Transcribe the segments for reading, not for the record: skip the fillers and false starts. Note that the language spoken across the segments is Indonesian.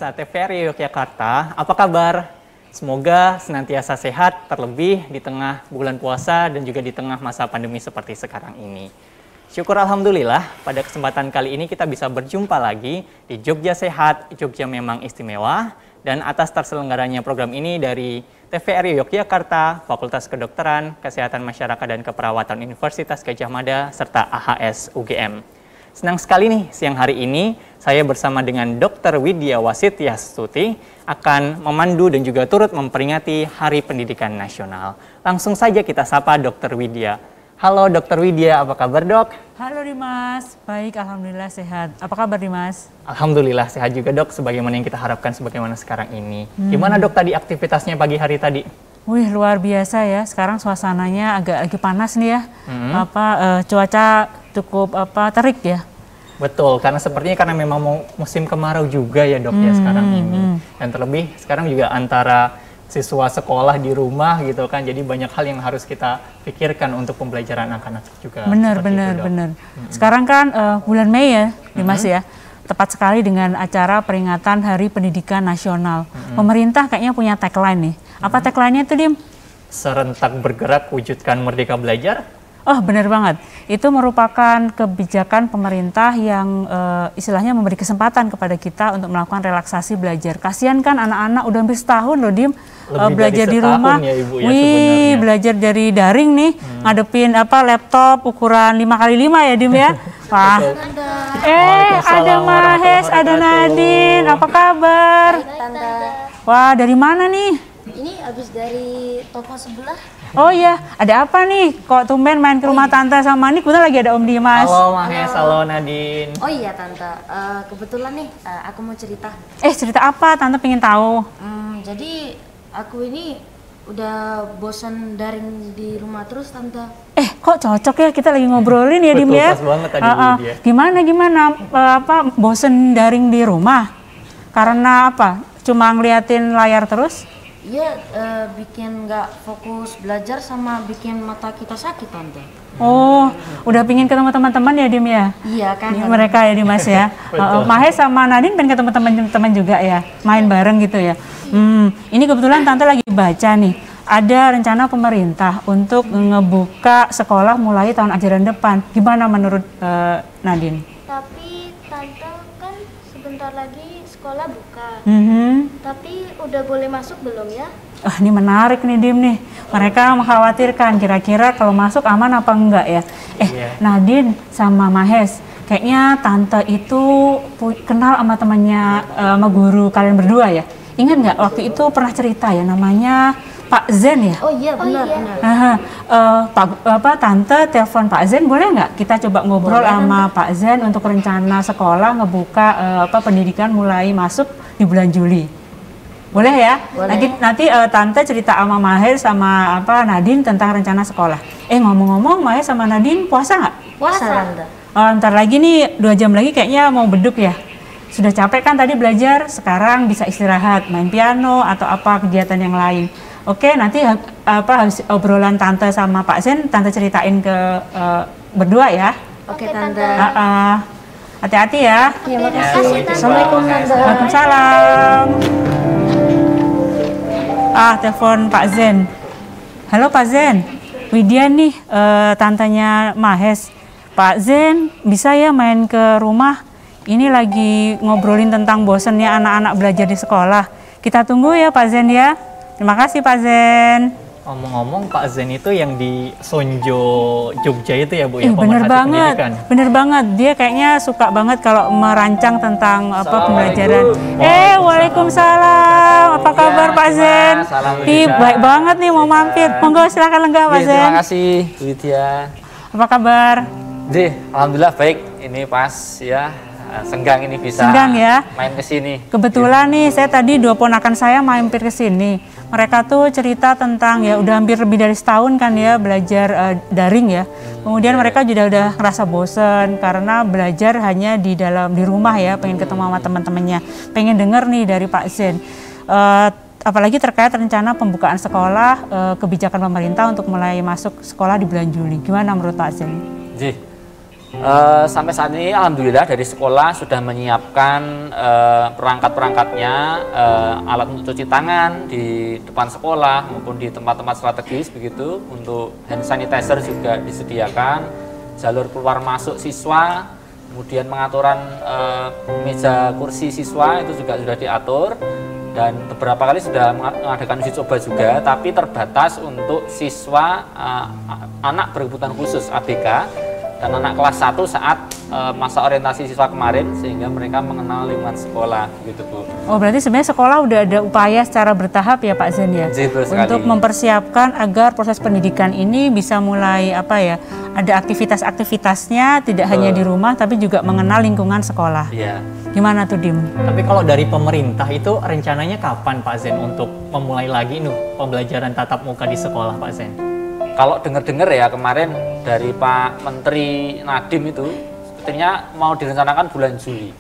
pemirsa TVRI Yogyakarta, apa kabar? Semoga senantiasa sehat, terlebih di tengah bulan puasa dan juga di tengah masa pandemi seperti sekarang ini. Syukur Alhamdulillah, pada kesempatan kali ini kita bisa berjumpa lagi di Jogja Sehat, Jogja Memang Istimewa. Dan atas terselenggaranya program ini dari TVRI Yogyakarta, Fakultas Kedokteran, Kesehatan Masyarakat dan Keperawatan Universitas Gadjah Mada, serta AHS UGM. Senang sekali nih siang hari ini saya bersama dengan Dr. Widya Wasityastuti akan memandu dan juga turut memperingati Hari Pendidikan Nasional. Langsung saja kita sapa Dr. Widya. Halo Dr. Widya, apa kabar dok? Halo Dimas, baik alhamdulillah sehat. Apa kabar Dimas? Alhamdulillah sehat juga dok, sebagaimana yang kita harapkan sebagaimana sekarang ini. Gimana dok tadi aktivitasnya pagi hari tadi? Wih luar biasa ya, sekarang suasananya agak lagi panas nih ya. Cuaca cukup terik ya. Betul, karena memang mau musim kemarau juga ya dok ya sekarang ini. Dan terlebih sekarang juga antara siswa sekolah di rumah gitu kan, jadi banyak hal yang harus kita pikirkan untuk pembelajaran anak-anak juga. Benar. Sekarang kan bulan Mei ya Dimas ya, tepat sekali dengan acara peringatan Hari Pendidikan Nasional. Pemerintah kayaknya punya tagline nih. Apa tagline-nya tuh Dim? Serentak bergerak wujudkan merdeka belajar. Oh benar banget, itu merupakan kebijakan pemerintah yang istilahnya memberi kesempatan kepada kita untuk melakukan relaksasi belajar. Kasihan kan anak-anak udah hampir setahun loh Dim, belajar di rumah. Ya, Ibu, ya, belajar dari daring nih, ngadepin laptop ukuran 5x5 ya Dim ya. Wah, ada Mahes, ada Nadine, apa kabar? Wah, dari mana nih? Ini habis dari toko sebelah. Oh iya, ada apa nih? Kok tumben main ke rumah Tante sama Nik? Kebetulan lagi ada Om Dimas. Halo Mahes, halo Nadine. Oh iya Tante, kebetulan nih aku mau cerita. Cerita apa? Tante pengen tahu. Jadi aku ini udah bosan daring di rumah terus Tante. Kok cocok ya kita lagi ngobrolin ya Dim ya? Betul, pas banget tadi Widya. Gimana? Bosen daring di rumah? Karena apa? Cuma ngeliatin layar terus? Iya, bikin nggak fokus belajar sama bikin mata kita sakit Tante. Oh, udah pingin ketemu teman-teman ya Dim ya? Iya kan. Mereka ya Dimas ya. Mahes sama Nadine pengen ketemu teman-teman juga ya, main bareng gitu ya. Ini kebetulan Tante lagi baca nih. Ada rencana pemerintah untuk ngebuka sekolah mulai tahun ajaran depan. Gimana menurut Nadine? Tapi Tante kan sebentar lagi sekolah buka. Tapi udah boleh masuk belum ya? Ini menarik nih Dim nih. Mereka mengkhawatirkan kira-kira kalau masuk aman apa enggak ya. Nadine sama Mahes, kayaknya Tante itu kenal sama temannya sama guru kalian berdua ya. Ingat nggak waktu itu pernah cerita ya namanya Pak Zen ya? Oh iya benar. Tante telepon Pak Zen boleh nggak? Kita coba ngobrol sama Pak Zen untuk rencana sekolah ngebuka pendidikan mulai masuk di bulan Juli. Boleh ya? Boleh. Nanti Tante cerita sama Mahes sama Nadine tentang rencana sekolah. Ngomong-ngomong Mahes sama Nadine puasa nggak? Puasa Tante. Ntar lagi nih 2 jam lagi kayaknya mau beduk ya. Sudah capek kan tadi belajar, sekarang bisa istirahat, main piano atau apa kegiatan yang lain. Oke, nanti habis obrolan Tante sama Pak Zen, Tante ceritain ke berdua ya. Oke Tante. Hati-hati ya. Terima kasih Tante. Assalamualaikum Tante. Waalaikumsalam. Telepon Pak Zen. Halo Pak Zen, Widya nih, tantenya Mahes. Pak Zen, bisa ya main ke rumah? Ini lagi ngobrolin tentang bosennya anak-anak belajar di sekolah. Kita tunggu ya Pak Zen ya. Terima kasih Pak Zen. Ngomong-ngomong Pak Zen itu yang di Sonjo Jogja itu ya Bu ya? Bener banget. Dia kayaknya suka banget kalau merancang tentang pembelajaran. Waalaikumsalam. Apa kabar Pak Zen? Baik banget nih mau mampir. Monggo silakan lenggah Pak Zen. Terima kasih Widya. Apa kabar? Alhamdulillah baik. Ini pas ya. Senggang ini bisa main ke sini. Kebetulan nih saya tadi 2 ponakan saya mampir ke sini. Mereka tuh cerita tentang ya udah hampir lebih dari setahun kan ya belajar daring ya. Kemudian mereka juga udah ngerasa bosen karena belajar hanya di rumah ya, pengen ketemu sama teman-temannya. Pengen denger nih dari Pak Zen. Apalagi terkait rencana pembukaan sekolah, kebijakan pemerintah untuk mulai masuk sekolah di bulan Juli. Gimana menurut Pak Zen? Sampai saat ini alhamdulillah dari sekolah sudah menyiapkan perangkat-perangkatnya, alat untuk cuci tangan di depan sekolah maupun di tempat-tempat strategis begitu. Untuk hand sanitizer juga disediakan, jalur keluar masuk siswa, kemudian pengaturan meja kursi siswa itu juga sudah diatur, dan beberapa kali sudah mengadakan uji coba juga, tapi terbatas untuk siswa anak berkebutuhan khusus ABK dan anak kelas 1 saat masa orientasi siswa kemarin, sehingga mereka mengenal lingkungan sekolah gitu Bu. Oh, berarti sebenarnya sekolah udah ada upaya secara bertahap ya Pak Zen ya, untuk mempersiapkan agar proses pendidikan ini bisa mulai ada aktivitas-aktivitasnya, tidak hanya di rumah tapi juga mengenal lingkungan sekolah. Iya. Gimana tuh Dim? Tapi kalau dari pemerintah itu rencananya kapan Pak Zen untuk memulai lagi pembelajaran tatap muka di sekolah Pak Zen? Kalau dengar-dengar ya kemarin dari Pak Menteri Nadiem itu sepertinya mau direncanakan bulan Juli.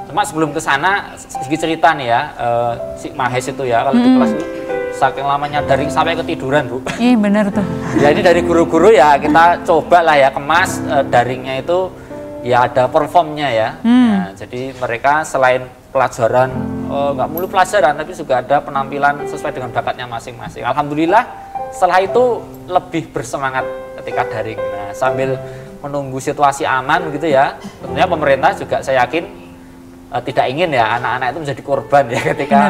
Cuma sebelum ke sana sedikit cerita nih ya, si Mahes itu ya kalau di kelas itu saking lamanya daring sampai ketiduran Bu. Iya benar tuh. Ya ini dari guru-guru ya kita coba lah ya kemas daringnya itu ya ada performnya ya. Nah, jadi mereka selain pelajaran, nggak mulu pelajaran tapi juga ada penampilan sesuai dengan bakatnya masing-masing. Alhamdulillah setelah itu lebih bersemangat ketika daring. Nah, sambil menunggu situasi aman gitu ya, tentunya pemerintah juga saya yakin tidak ingin ya anak-anak itu menjadi korban ya ketika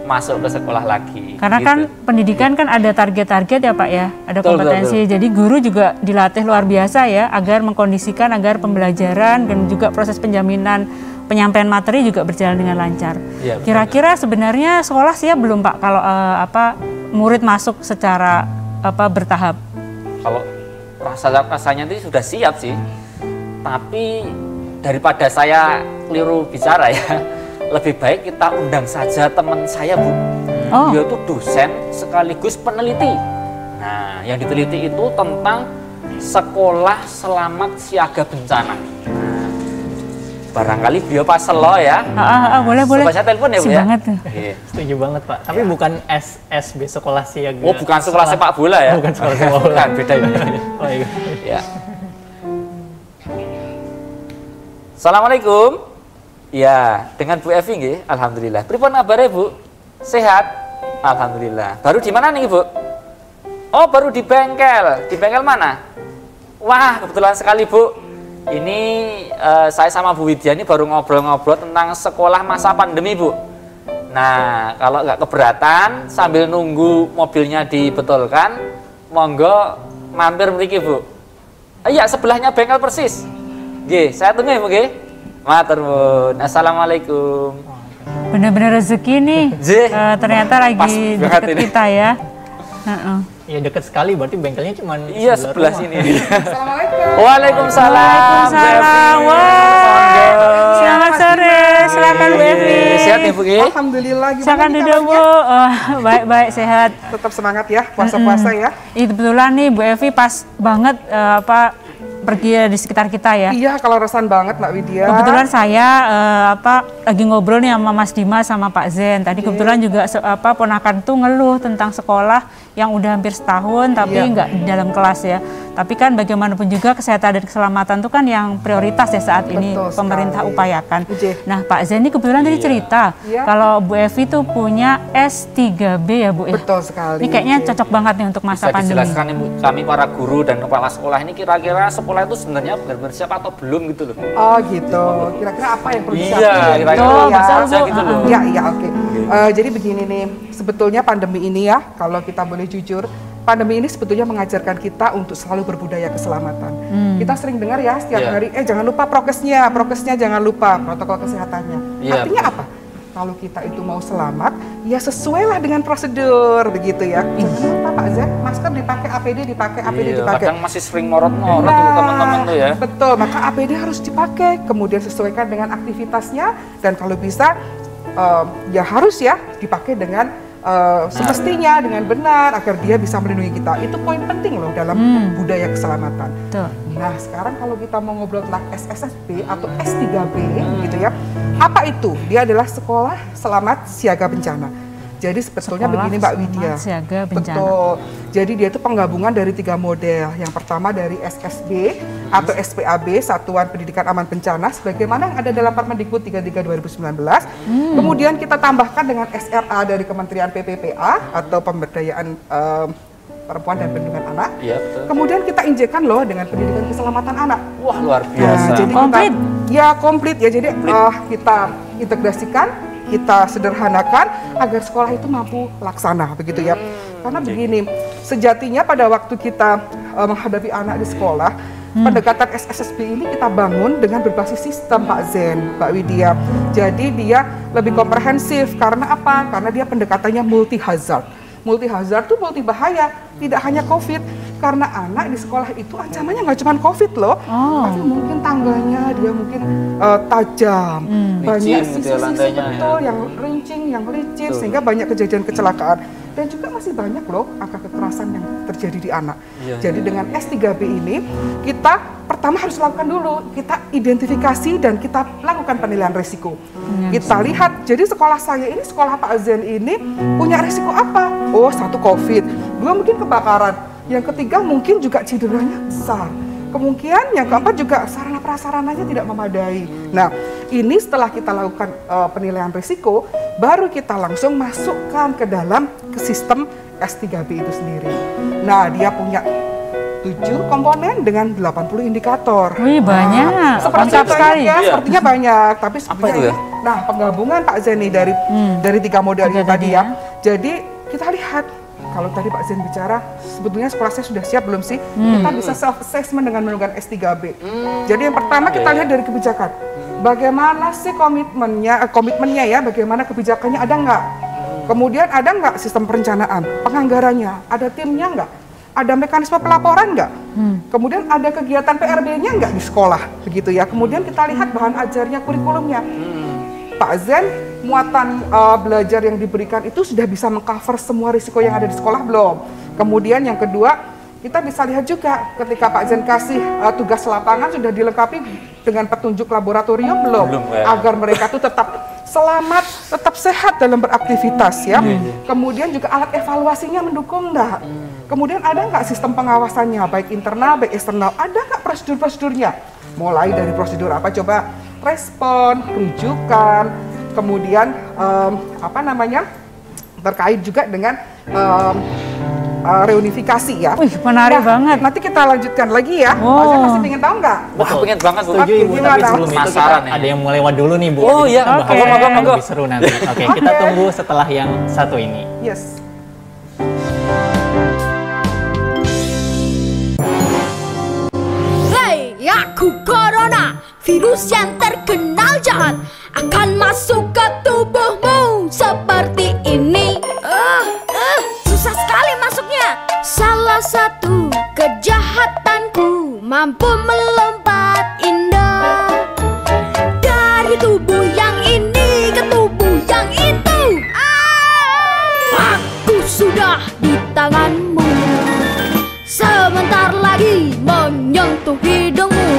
masuk ke sekolah lagi. Karena gitu. kan pendidikan kan ada target-target ya Pak ya, ada kompetensi. Betul. Jadi guru juga dilatih luar biasa ya, agar mengkondisikan agar pembelajaran dan juga proses penjaminan penyampaian materi juga berjalan dengan lancar. Ya, kira-kira sebenarnya sekolah siap belum Pak kalau murid masuk secara bertahap? Kalau rasanya itu sudah siap sih, tapi daripada saya keliru bicara ya, lebih baik kita undang saja teman saya Bu. Dia itu dosen sekaligus peneliti. Nah, yang diteliti itu tentang sekolah selamat siaga bencana. Nah, barangkali beliau pas selo ya. Boleh. Coba saya telepon ya Bu ya. Banget tuh. Setuju banget Pak. Tapi bukan SSB sekolah siaga. Oh, bukan sekolah sepak bola ya? Bukan sekolah sepak bola. Bukan, beda ini. Oh iya. Ya. Assalamualaikum. Ya, dengan Bu Evi nggih, alhamdulillah. Pripun kabare Bu? Sehat? Alhamdulillah. Baru di mana nih Bu? Oh, baru di bengkel. Di bengkel mana? Wah, kebetulan sekali Bu. Ini saya sama Bu Widya ini baru ngobrol-ngobrol tentang sekolah masa pandemi Bu. Nah, kalau nggak keberatan sambil nunggu mobilnya dibetulkan, monggo mampir mriki Bu. Iya, sebelahnya bengkel persis. Nggih, saya tunggu ya Bu nggih. Matur nuwun. Assalamualaikum. Benar-benar rezeki nih. Ternyata lagi dekat kita ya. Iya dekat sekali, berarti bengkelnya cuma sebelah sini. Assalamualaikum. Waalaikumsalam. Selamat sore, silakan Bu Evi. Sehat ya Bu? Alhamdulillah. Silakan duduk Bu. Baik sehat. Tetap semangat ya, puasa-puasa ya. Itu kebetulan nih Bu Evi pas banget pergi di sekitar kita ya. Iya, kalau resan banget Mbak Widya. Kebetulan saya lagi ngobrol nih sama Mas Dimas sama Pak Zen. Tadi kebetulan juga ponakan tuh ngeluh tentang sekolah yang udah hampir setahun tapi nggak di dalam kelas ya. Tapi kan bagaimanapun juga kesehatan dan keselamatan itu kan yang prioritas ya saat ini pemerintah upayakan. Nah Pak Zen ini kebetulan tadi cerita kalau Bu Evi tuh punya S3B ya Bu ya. Betul sekali. Ini kayaknya cocok banget nih untuk masa pandemi. Bisa dijelaskan Ibu, kami para guru dan kepala sekolah ini kira-kira sekolah itu sebenarnya benar-benar siap atau belum gitu loh. Oh gitu. Kira-kira apa yang perlu disiapkan? Iya, kira-kira gitu loh. Iya, oke. Jadi begini nih, sebetulnya pandemi ini ya, kalau kita boleh jujur, pandemi ini sebetulnya mengajarkan kita untuk selalu berbudaya keselamatan. Kita sering dengar ya setiap hari, jangan lupa prokesnya jangan lupa, protokol kesehatannya. Artinya apa? Kalau kita itu mau selamat, ya sesuailah dengan prosedur begitu ya. Jangan lupa Pak Zen, masker dipakai, APD dipakai. Kadang masih sering morot-morot tuh teman-teman tuh ya. Betul, maka APD harus dipakai, kemudian sesuaikan dengan aktivitasnya, dan kalau bisa ya harus ya dipakai dengan semestinya, dengan benar, agar dia bisa melindungi kita. Itu poin penting loh dalam budaya keselamatan. Nah sekarang kalau kita mau ngobrol tentang SSB atau S3B gitu ya, apa itu? Dia adalah sekolah selamat siaga bencana. Jadi sebetulnya Sekolah begini Mbak Selamat Widya. Siaga Bencana. Betul. Jadi dia itu penggabungan dari 3 model. Yang pertama dari SSB atau SPAB, Satuan Pendidikan Aman Bencana, sebagaimana yang ada dalam Permendikbud 33 2019. Kemudian kita tambahkan dengan SRA dari Kementerian PPPA atau Pemberdayaan Perempuan dan Perlindungan Anak. Iya, betul. Kemudian kita injekan loh dengan pendidikan keselamatan anak. Wah, luar biasa. Nah, jadi Komplit. komplit ya. Jadi kita integrasikan, kita sederhanakan agar sekolah itu mampu laksana begitu ya. Karena begini, sejatinya pada waktu kita menghadapi anak di sekolah, pendekatan SSB ini kita bangun dengan berbasis sistem Pak Zen, Mbak Widya. Jadi dia lebih komprehensif karena apa? Karena dia pendekatannya multi hazard. Multi hazard itu multi bahaya, tidak hanya COVID. Karena anak di sekolah itu ancamannya nggak cuma COVID loh, tapi mungkin tangganya dia mungkin tajam, banyak Licin gitu ya sisi-sisi lantainya betul ya. yang rincing, yang licin, sehingga banyak kejadian kecelakaan. Dan juga masih banyak loh angka kekerasan yang terjadi di anak. Jadi dengan S3B ini kita pertama harus lakukan dulu, kita identifikasi dan kita lakukan penilaian risiko. Kita lihat, jadi sekolah saya ini, sekolah Pak Zen ini punya risiko apa? Oh, 1 COVID, 2 mungkin kebakaran, yang ketiga mungkin juga cederanya besar. Kemungkinan yang keempat juga sarana prasarananya tidak memadai. Nah, ini setelah kita lakukan penilaian risiko, baru kita langsung masukkan ke dalam ke sistem S3B itu sendiri. Nah, dia punya 7 komponen dengan 80 indikator. Wih, banyak. Seperti Lengkap sekali. ya, sepertinya banyak. Tapi sebenarnya itu ya? nah, penggabungan Pak Zeni dari 3 model ini Tiga tadi tadi ya. Jadi kita lihat. Kalau tadi Pak Zen bicara, sebetulnya sekolah saya sudah siap belum sih? Kita bisa self-assessment dengan menggunakan S3B. Jadi yang pertama kita lihat dari kebijakan. Bagaimana sih komitmennya ya, bagaimana kebijakannya, ada nggak? Kemudian ada nggak sistem perencanaan, penganggarannya, ada timnya nggak? Ada mekanisme pelaporan nggak? Kemudian ada kegiatan PRB-nya nggak di sekolah? Begitu ya. Kemudian kita lihat bahan ajarnya, kurikulumnya. Pak Zen, muatan belajar yang diberikan itu sudah bisa mengcover semua risiko yang ada di sekolah belum? Kemudian yang kedua, kita bisa lihat juga ketika Pak Zen kasih tugas lapangan sudah dilengkapi dengan petunjuk laboratorium belum? Agar mereka tuh tetap selamat, tetap sehat dalam beraktivitas ya. Kemudian juga alat evaluasinya mendukung enggak? Kemudian ada nggak sistem pengawasannya, baik internal, baik eksternal? Ada nggak prosedur-prosedurnya? Mulai dari prosedur apa coba? Respon, rujukan, kemudian terkait juga dengan reunifikasi ya. Wih, menarik banget. Nanti kita lanjutkan lagi ya. Pak Zen masih pengen tahu nggak? Wah, pengen banget Bu. Setuju Ibu, tapi Gimana? sebelum itu kita Penasaran nih. ada yang mau lewat dulu nih Bu. Oh, iya. Bahas Oke. yang lebih seru nanti. Oke, kita tunggu setelah yang satu ini. Yes. Hei, aku Corona, virus yang terkenal jahat, akan masuk ke tubuhmu seperti ini. Susah sekali masuknya. Salah satu kejahatanku mampu melompat indah dari tubuh yang ini ke tubuh yang itu. Aku sudah di tanganmu, sebentar lagi menyentuh hidungmu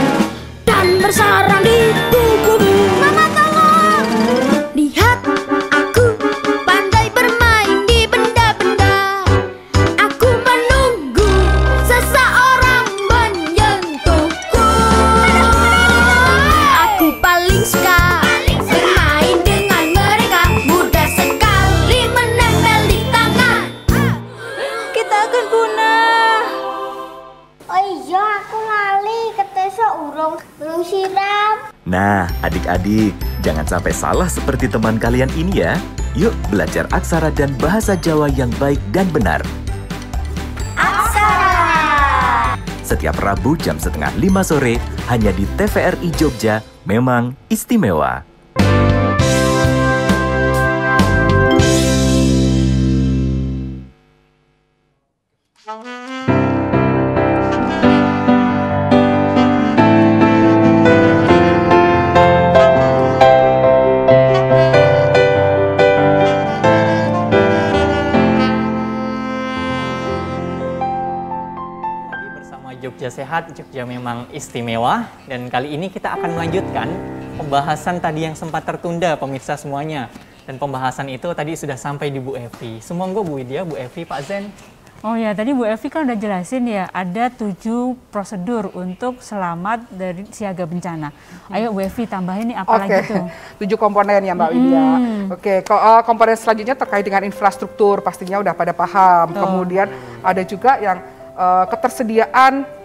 dan bersarang di tubuhmu. Mama tolong, lihat aku pandai bermain di benda-benda. Aku menunggu seseorang menyentuhku. Aku paling suka bermain dengan mereka, mudah sekali menempel di tangan. Kita akan punah. Oh iya, aku lali ketesok belum siram. Nah, adik-adik, jangan sampai salah seperti teman kalian ini ya. Yuk belajar aksara dan bahasa Jawa yang baik dan benar. Aksara. Setiap Rabu jam 4:30 sore hanya di TVRI Jogja, memang istimewa. Lagi bersama Jogja Sehat, Jogja memang istimewa. Dan kali ini kita akan melanjutkan pembahasan tadi yang sempat tertunda pemirsa semuanya. Dan pembahasan itu tadi sudah sampai di Bu Evi. Semoga Bu Widya, Bu Evi, Pak Zen. Oh ya, tadi Bu Evi kan udah jelasin ya, ada 7 prosedur untuk selamat dari siaga bencana. Ayo Bu Evi tambahin nih apa lagi tuh? 7 komponen ya Mbak Widya. Oke, komponen selanjutnya terkait dengan infrastruktur, pastinya udah pada paham. Kemudian ada juga yang ketersediaan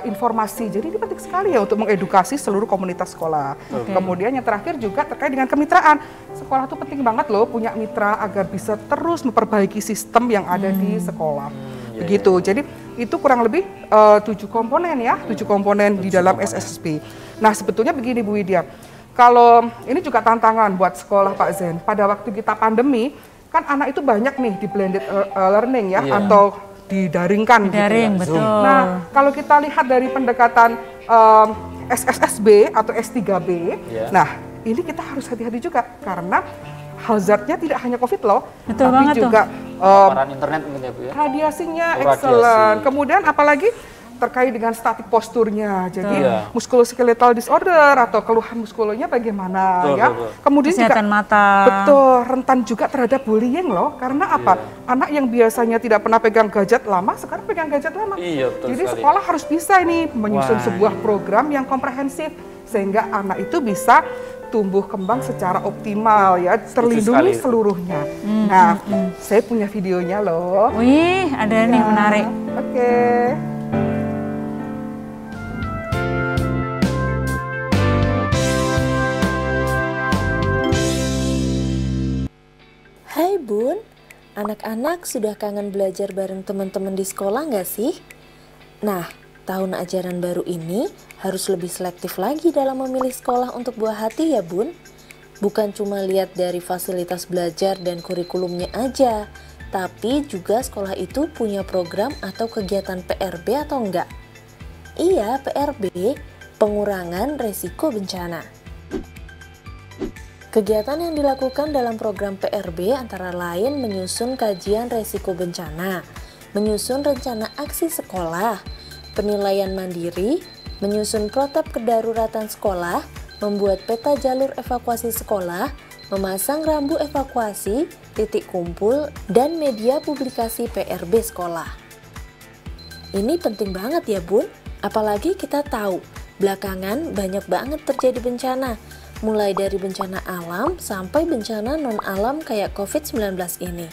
informasi. Jadi ini penting sekali ya untuk mengedukasi seluruh komunitas sekolah. Kemudian yang terakhir juga terkait dengan kemitraan. Sekolah itu penting banget loh punya mitra agar bisa terus memperbaiki sistem yang ada di sekolah. Begitu. Jadi itu kurang lebih 7 komponen ya, 7 komponen di dalam SSSB. Nah, sebetulnya begini Bu Widya. Kalau ini juga tantangan buat sekolah Pak Zen. Pada waktu kita pandemi, kan anak itu banyak nih di blended learning ya, atau didaringkan. Daring, gitu. betul. Nah, kalau kita lihat dari pendekatan SSSB atau S3B, nah ini kita harus hati-hati juga karena hazardnya tidak hanya COVID loh, betul tapi banget juga paparan internet mungkin ya Bu ya. radiasinya Radiasi. excellent. Kemudian apalagi terkait dengan statik posturnya, jadi muskuloskeletal disorder atau keluhan muskulonya bagaimana ya. Kemudian kesehatan juga mata. betul rentan juga terhadap bullying loh, karena apa? Anak yang biasanya tidak pernah pegang gadget lama, sekarang pegang gadget lama. Jadi sekolah harus bisa ini menyusun sebuah program yang komprehensif sehingga anak itu bisa tumbuh kembang secara optimal ya, terlindungi seluruhnya. Nah, saya punya videonya loh. Wih, ada nih menarik. Oke. Hai Bun, anak-anak sudah kangen belajar bareng teman-teman di sekolah nggak sih? Nah, tahun ajaran baru ini harus lebih selektif lagi dalam memilih sekolah untuk buah hati ya Bun. Bukan cuma lihat dari fasilitas belajar dan kurikulumnya aja, tapi juga sekolah itu punya program atau kegiatan PRB atau enggak? Iya, PRB, pengurangan resiko bencana. Kegiatan yang dilakukan dalam program PRB antara lain menyusun kajian resiko bencana, menyusun rencana aksi sekolah, penilaian mandiri, menyusun protap kedaruratan sekolah, membuat peta jalur evakuasi sekolah, memasang rambu evakuasi, titik kumpul, dan media publikasi PRB sekolah. Ini penting banget ya Bun, apalagi kita tahu belakangan banyak banget terjadi bencana, mulai dari bencana alam sampai bencana non-alam kayak COVID-19 ini.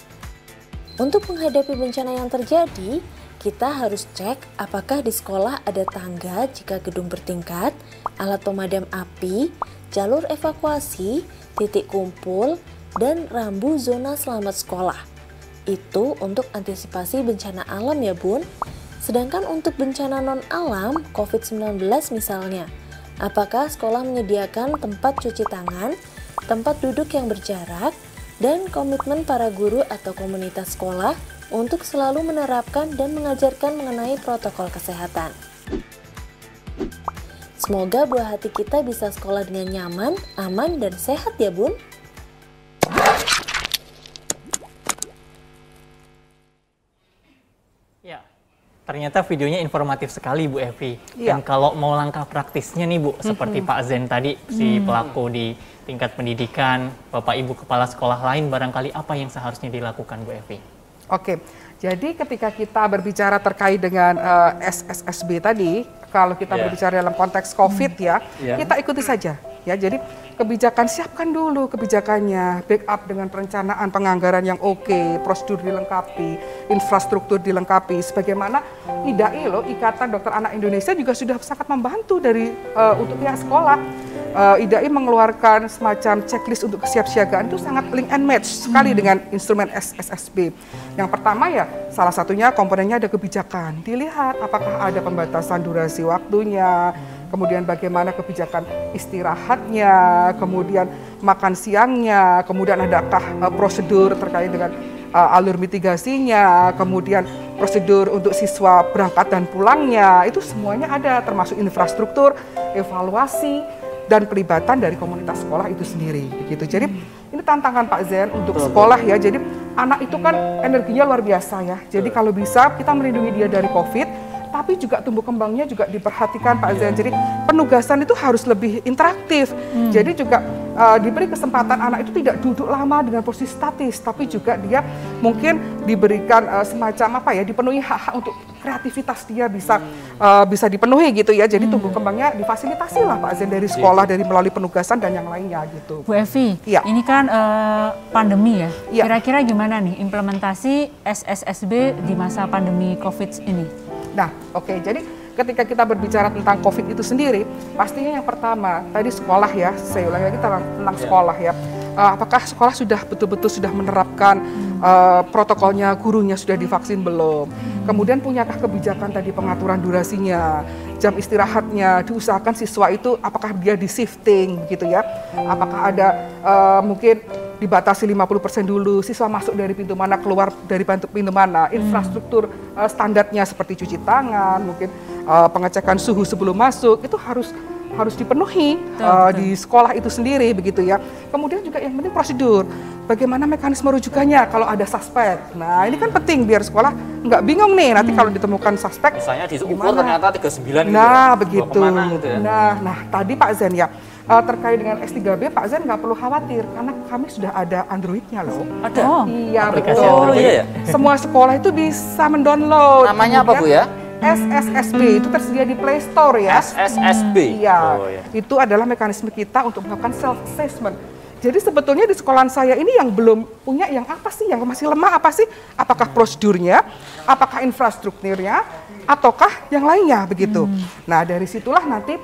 Untuk menghadapi bencana yang terjadi, kita harus cek apakah di sekolah ada tangga jika gedung bertingkat, alat pemadam api, jalur evakuasi, titik kumpul, dan rambu zona selamat sekolah. Itu untuk antisipasi bencana alam ya Bun. Sedangkan untuk bencana non-alam, COVID-19 misalnya, apakah sekolah menyediakan tempat cuci tangan, tempat duduk yang berjarak, dan komitmen para guru atau komunitas sekolah untuk selalu menerapkan dan mengajarkan mengenai protokol kesehatan. Semoga buah hati kita bisa sekolah dengan nyaman, aman, dan sehat ya Bun. Ya, ternyata videonya informatif sekali Bu Evi. Dan kalau mau langkah praktisnya nih Bu, seperti Pak Zen tadi, si pelaku di tingkat pendidikan, Bapak Ibu kepala sekolah lain, barangkali apa yang seharusnya dilakukan Bu Evi? Oke, jadi ketika kita berbicara terkait dengan SSSB tadi, kalau kita berbicara dalam konteks COVID kita ikuti saja. Ya, jadi kebijakan siapkan dulu kebijakannya, backup dengan perencanaan penganggaran yang oke, prosedur dilengkapi, infrastruktur dilengkapi. Sebagaimana IDAI loh, Ikatan Dokter Anak Indonesia juga sudah sangat membantu dari untuk pihak sekolah. IDAI mengeluarkan semacam checklist untuk kesiapsiagaan itu sangat link and match sekali dengan instrumen SSSB. Yang pertama ya, salah satunya komponennya ada kebijakan. Dilihat apakah ada pembatasan durasi waktunya, kemudian bagaimana kebijakan istirahatnya, kemudian makan siangnya, kemudian adakah prosedur terkait dengan alur mitigasinya, kemudian prosedur untuk siswa berangkat dan pulangnya, itu semuanya ada, termasuk infrastruktur, evaluasi, dan pelibatan dari komunitas sekolah itu sendiri. Begitu. Jadi ini tantangan Pak Zen untuk sekolah ya. Jadi anak itu kan energinya luar biasa ya. Jadi kalau bisa kita melindungi dia dari COVID, tapi juga tumbuh kembangnya juga diperhatikan Pak Zen. Jadi penugasan itu harus lebih interaktif. Jadi juga diberi kesempatan anak itu tidak duduk lama dengan posisi statis, tapi juga dia mungkin diberikan semacam apa ya, dipenuhi hak-hak untuk kreativitas dia bisa dipenuhi gitu ya. Jadi tumbuh kembangnya difasilitasi lah Pak Zen dari sekolah, dari melalui penugasan dan yang lainnya gitu. Bu Evi, ya. Ini kan pandemi ya. Kira-kira gimana nih implementasi SSSB di masa pandemi COVID ini? Nah, oke. Jadi ketika kita berbicara tentang COVID itu sendiri, pastinya yang pertama tadi sekolah ya. Saya ulangi lagi tentang sekolah ya. Apakah sekolah sudah betul-betul sudah menerapkan protokolnya, gurunya sudah divaksin belum? Kemudian punyakah kebijakan tadi pengaturan durasinya, jam istirahatnya, diusahakan siswa itu apakah dia di shifting gitu ya? Apakah ada mungkin dibatasi 50% dulu, siswa masuk dari pintu mana, keluar dari pintu mana, infrastruktur standarnya seperti cuci tangan, mungkin pengecekan suhu sebelum masuk, itu harus dipenuhi di sekolah itu sendiri begitu ya. Kemudian juga yang penting prosedur, bagaimana mekanisme rujukannya kalau ada suspek. Nah ini kan penting biar sekolah nggak bingung nih nanti kalau ditemukan suspek. Misalnya diukur ternyata 39 gitu. Nah begitu. Gitu ya? Nah tadi Pak Zen ya. Terkait dengan S3B, Pak Zen nggak perlu khawatir karena kami sudah ada Android-nya loh. Ada? Iya aplikasi betul. Android. Iya ya? Semua sekolah itu bisa mendownload. Namanya apa Bu ya? SSSB itu tersedia di Play Store ya. SSSB. Iya. Itu adalah mekanisme kita untuk melakukan self assessment. Jadi sebetulnya di sekolahan saya ini yang belum punya yang apa sih, yang masih lemah apa sih? Apakah prosedurnya, apakah infrastrukturnya, ataukah yang lainnya begitu. Nah dari situlah nanti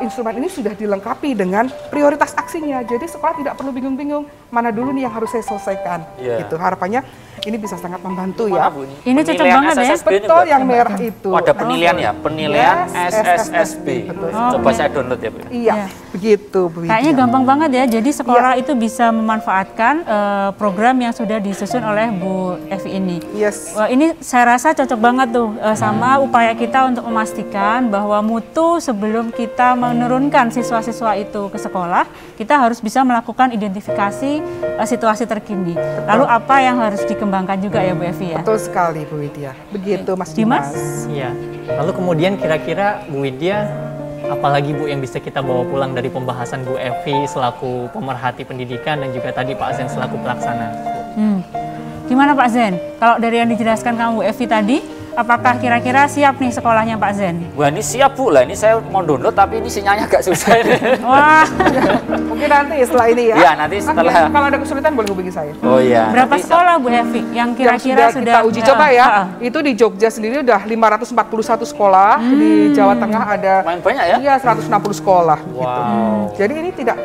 instrumen ini sudah dilengkapi dengan prioritas aksinya. Jadi sekolah tidak perlu bingung-bingung mana dulu nih yang harus saya selesaikan. Gitu. Harapannya ini bisa sangat membantu ya. Ini cocok banget ya. Betul yang merah itu. Ada penilaian ya, penilaian SSSB. Coba saya download ya Bu. Iya, begitu Bu. Kayaknya gampang banget ya. Jadi sekolah itu bisa memanfaatkan program yang sudah disusun oleh Bu Evi ini. Ini saya rasa cocok banget tuh sama upaya kita untuk memastikan bahwa mutu sebelum kita menurunkan siswa-siswa itu ke sekolah, kita harus bisa melakukan identifikasi situasi terkini. Lalu apa yang harus dikembangkan juga ya Bu Evi ya? Betul sekali Bu Widya. Begitu Mas Dimas. Iya. Lalu kemudian kira-kira Bu Widya, apalagi Bu yang bisa kita bawa pulang dari pembahasan Bu Evi selaku pemerhati pendidikan dan juga tadi Pak Zen selaku pelaksana? Gimana Pak Zen? Kalau dari yang dijelaskan kamu Bu Evi tadi, apakah kira-kira siap nih sekolahnya Pak Zen? Wah ini siap Bu lah, ini saya mau download tapi ini sinyalnya agak susah ini. Wah. Mungkin nanti setelah ini ya. Iya nanti setelah. Kalau ada kesulitan boleh hubungi saya. Oh iya. Berapa sekolah Bu Evi yang kira-kira sudah kita uji coba ya? Itu di Jogja sendiri udah 541 sekolah, di Jawa Tengah ada main banyak ya? Iya 160 sekolah. Wow. Gitu. Jadi ini tidak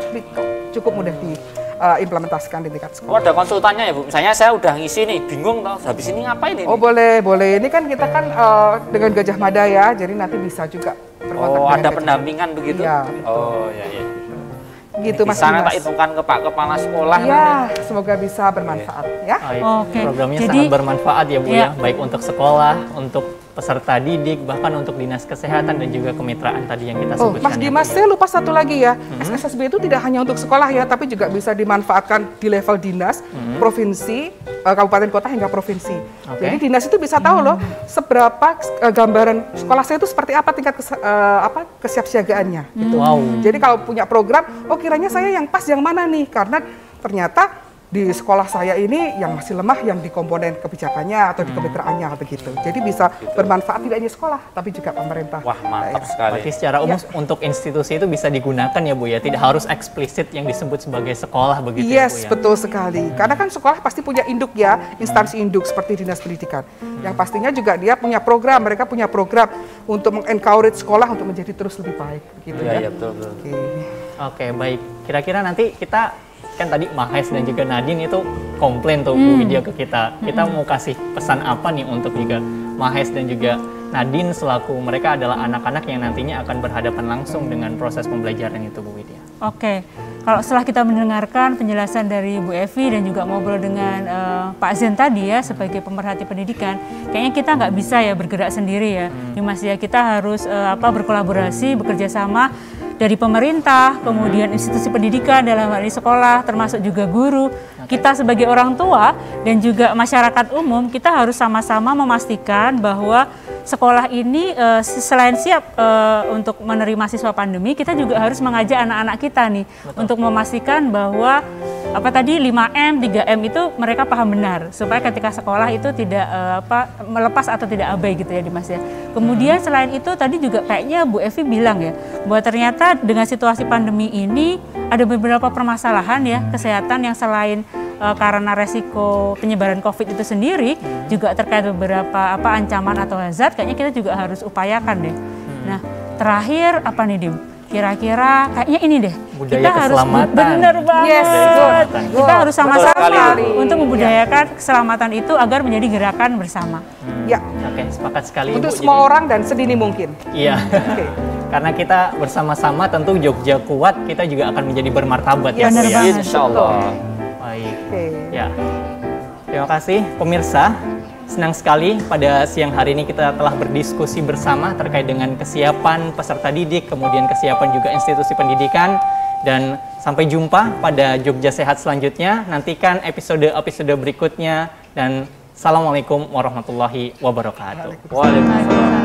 cukup mudah diimplementasikan di tingkat sekolah. Oh ada konsultannya ya Bu? Misalnya saya udah ngisi nih, bingung tau, habis ini ngapain ini? Oh boleh. Ini kan kita kan dengan Gajah Mada ya, jadi nanti bisa juga berkontak dengan ada Gajah pendampingan Mada. begitu? Iya. Oh iya. Gitu Mas Sana Dimas. tak hitungkan ke Pak Kepala Sekolah. Iya, semoga bisa bermanfaat ya. Oke. Programnya sangat bermanfaat ya Bu ya, baik untuk sekolah, untuk peserta didik, bahkan untuk dinas kesehatan dan juga kemitraan tadi yang kita sebutkan. Mas Dimas, saya lupa satu lagi ya. SSSB itu tidak hanya untuk sekolah ya, tapi juga bisa dimanfaatkan di level dinas, provinsi, kabupaten kota hingga provinsi. Jadi dinas itu bisa tahu loh seberapa gambaran sekolah saya itu seperti apa tingkat kesiapsiagaannya. Gitu. Jadi kalau punya program, oh kiranya saya yang pas yang mana nih? Karena ternyata di sekolah saya ini yang masih lemah yang di komponen kebijakannya atau di kemitraannya begitu. Jadi bisa bermanfaat tidak hanya sekolah tapi juga pemerintah. Wah mantap sekali. Berarti secara umum untuk institusi itu bisa digunakan ya Bu ya, tidak harus eksplisit yang disebut sebagai sekolah begitu ya Bu ya. Betul sekali. Karena kan sekolah pasti punya induk ya, instansi induk seperti dinas pendidikan. Yang pastinya juga dia punya program, mereka punya program untuk meng-encourage sekolah untuk menjadi terus lebih baik begitu ya. Iya betul. Oke, baik. Kira-kira nanti kita kan tadi Mahes dan juga Nadine itu komplain tuh Bu Widya ke kita. Kita mau kasih pesan apa nih untuk juga Mahes dan juga Nadine selaku mereka adalah anak-anak yang nantinya akan berhadapan langsung dengan proses pembelajaran itu Bu Widya. Oke. Kalau setelah kita mendengarkan penjelasan dari Bu Evi dan juga ngobrol dengan Pak Zen tadi ya sebagai pemerhati pendidikan, kayaknya kita nggak bisa ya bergerak sendiri ya. Mas ya, kita harus berkolaborasi, bekerja sama dari pemerintah, kemudian institusi pendidikan dalam hal ini sekolah, termasuk juga guru, kita sebagai orang tua dan juga masyarakat umum, kita harus sama-sama memastikan bahwa sekolah ini selain siap untuk menerima siswa pandemi, kita juga harus mengajak anak-anak kita nih untuk memastikan bahwa 5M, 3M itu mereka paham benar supaya ketika sekolah itu tidak melepas atau tidak abai gitu ya Dimas ya. Kemudian selain itu tadi juga kayaknya Bu Evi bilang ya bahwa ternyata dengan situasi pandemi ini ada beberapa permasalahan ya kesehatan yang selain karena resiko penyebaran COVID itu sendiri juga terkait beberapa ancaman atau hazard, kayaknya kita juga harus upayakan deh. Nah, terakhir apa nih Dim? Kira-kira kayaknya ini deh. Budaya kita harus benar banget. Yes, kita harus sama-sama untuk membudayakan keselamatan itu agar menjadi gerakan bersama. Ya. Oke, sepakat sekali. Untuk Bu. semua orang dan sedini mungkin. Iya. Karena kita bersama-sama tentu Jogja kuat, kita juga akan menjadi bermartabat ya. Benar banget. Insya Allah. Baik. Oke. Ya. Terima kasih pemirsa. Senang sekali pada siang hari ini kita telah berdiskusi bersama terkait dengan kesiapan peserta didik, kemudian kesiapan juga institusi pendidikan. Dan sampai jumpa pada Jogja Sehat selanjutnya. Nantikan episode-episode berikutnya. Dan Assalamualaikum warahmatullahi wabarakatuh. Waalaikumsalam.